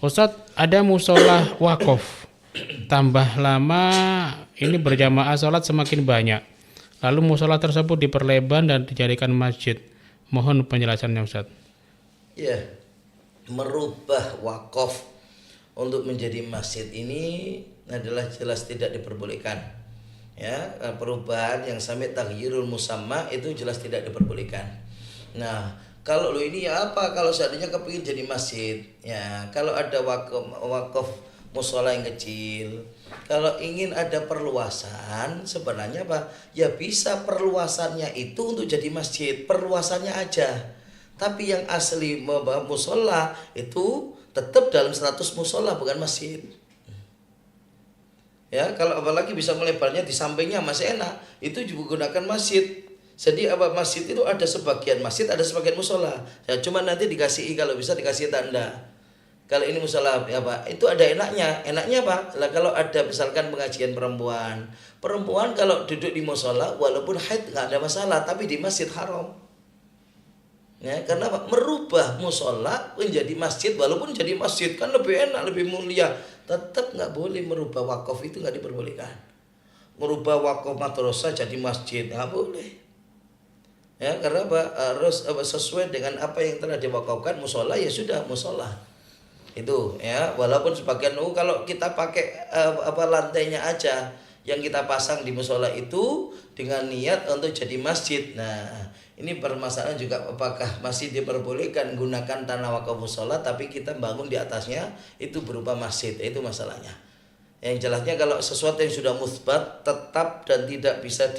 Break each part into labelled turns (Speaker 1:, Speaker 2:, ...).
Speaker 1: Ustadz, ada musola wakaf. Tambah lama ini berjamaah sholat semakin banyak. Lalu musola tersebut diperlebar dan dijadikan masjid. Mohon penjelasannya Ustadz.
Speaker 2: Ya, merubah wakaf untuk menjadi masjid ini adalah jelas tidak diperbolehkan. Ya, perubahan yang sampai taghyirul musamma itu jelas tidak diperbolehkan. Nah, kalau lo ini ya apa? Kalau seandainya kepingin jadi masjid, ya kalau ada wakaf musola yang kecil, kalau ingin ada perluasan, sebenarnya apa? Ya bisa perluasannya itu untuk jadi masjid, perluasannya aja. Tapi yang asli musola itu tetap dalam status musola bukan masjid. Ya, kalau apalagi bisa melebarnya di sampingnya masih enak, itu juga gunakan masjid. Jadi apa masjid itu ada sebagian masjid, ada sebagian musola. Ya, cuma nanti dikasih kalau bisa dikasih tanda. Kalau ini musola ya Pak, itu ada enaknya. Enaknya apa? Lah kalau ada misalkan pengajian perempuan, perempuan kalau duduk di musola walaupun haid nggak ada masalah, tapi di masjid haram. Ya, karena apa? Merubah musola menjadi masjid, walaupun jadi masjid kan lebih enak, lebih mulia, tetap nggak boleh merubah wakaf, itu nggak diperbolehkan. Merubah wakaf madrasah jadi masjid nggak boleh. Ya, karena apa? Harus sesuai dengan apa yang telah diwakafkan. Musola ya sudah musola itu ya, walaupun sebagian kalau kita pakai lantainya aja yang kita pasang di musola itu dengan niat untuk jadi masjid. Nah, ini permasalahan juga apakah masih diperbolehkan gunakan tanah wakaf musola tapi kita bangun di atasnya itu berupa masjid, itu masalahnya. Yang jelasnya kalau sesuatu yang sudah musbat tetap dan tidak bisa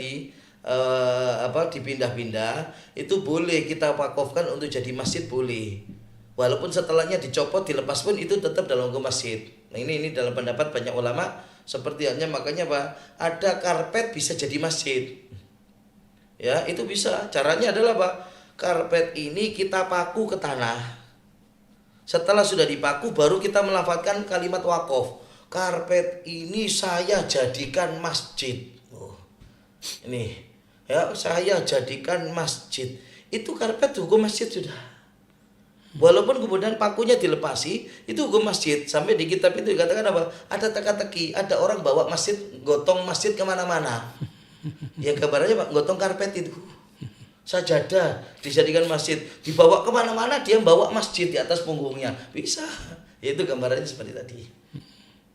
Speaker 2: dipindah-pindah, itu boleh kita wakafkan untuk jadi masjid, boleh. Walaupun setelahnya dicopot dilepas pun itu tetap dalam hukum masjid. Nah, ini dalam pendapat banyak ulama seperti hanya, makanya apa? Ada karpet bisa jadi masjid. Ya, itu bisa. Caranya adalah apa? Karpet ini kita paku ke tanah. Setelah sudah dipaku baru kita melafadzkan kalimat wakaf. Karpet ini saya jadikan masjid. Oh, ini ya, saya jadikan masjid. Itu karpet hukum masjid sudah. Walaupun kemudian pakunya dilepasi, itu hukum masjid. Sampai di kitab itu dikatakan apa? Ada teka-teki, ada orang bawa masjid, gotong masjid kemana-mana. Ya gambarannya Pak, gotong karpet itu. Sajadah dijadikan masjid, dibawa kemana-mana, dia bawa masjid di atas punggungnya. Bisa. Ya, itu gambarannya seperti tadi.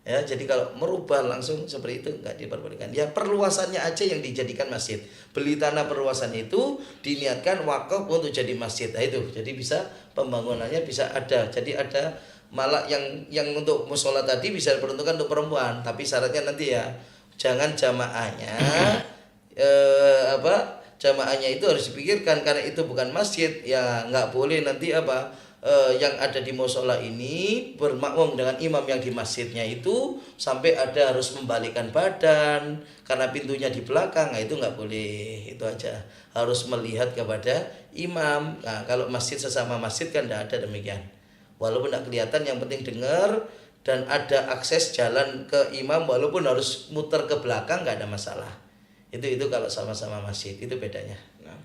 Speaker 2: Ya, jadi kalau merubah langsung seperti itu enggak diperbolehkan. Ya, perluasannya aja yang dijadikan masjid. Beli tanah perluasan itu diniatkan wakaf untuk jadi masjid. Nah, itu. Jadi bisa pembangunannya bisa ada. Jadi ada malah yang untuk musola tadi bisa diperuntukkan untuk perempuan, tapi syaratnya nanti ya jangan jamaahnya jamaahnya itu harus dipikirkan karena itu bukan masjid. Ya nggak boleh nanti yang ada di musola ini bermakmum dengan imam yang di masjidnya itu sampai ada harus membalikkan badan karena pintunya di belakang. Nah, itu nggak boleh. Itu aja, harus melihat kepada imam. Nah, kalau masjid sesama masjid kan tidak ada demikian, walaupun tidak kelihatan, yang penting dengar dan ada akses jalan ke imam, walaupun harus muter ke belakang nggak ada masalah. Itu kalau sama-sama masjid, itu bedanya. Nah.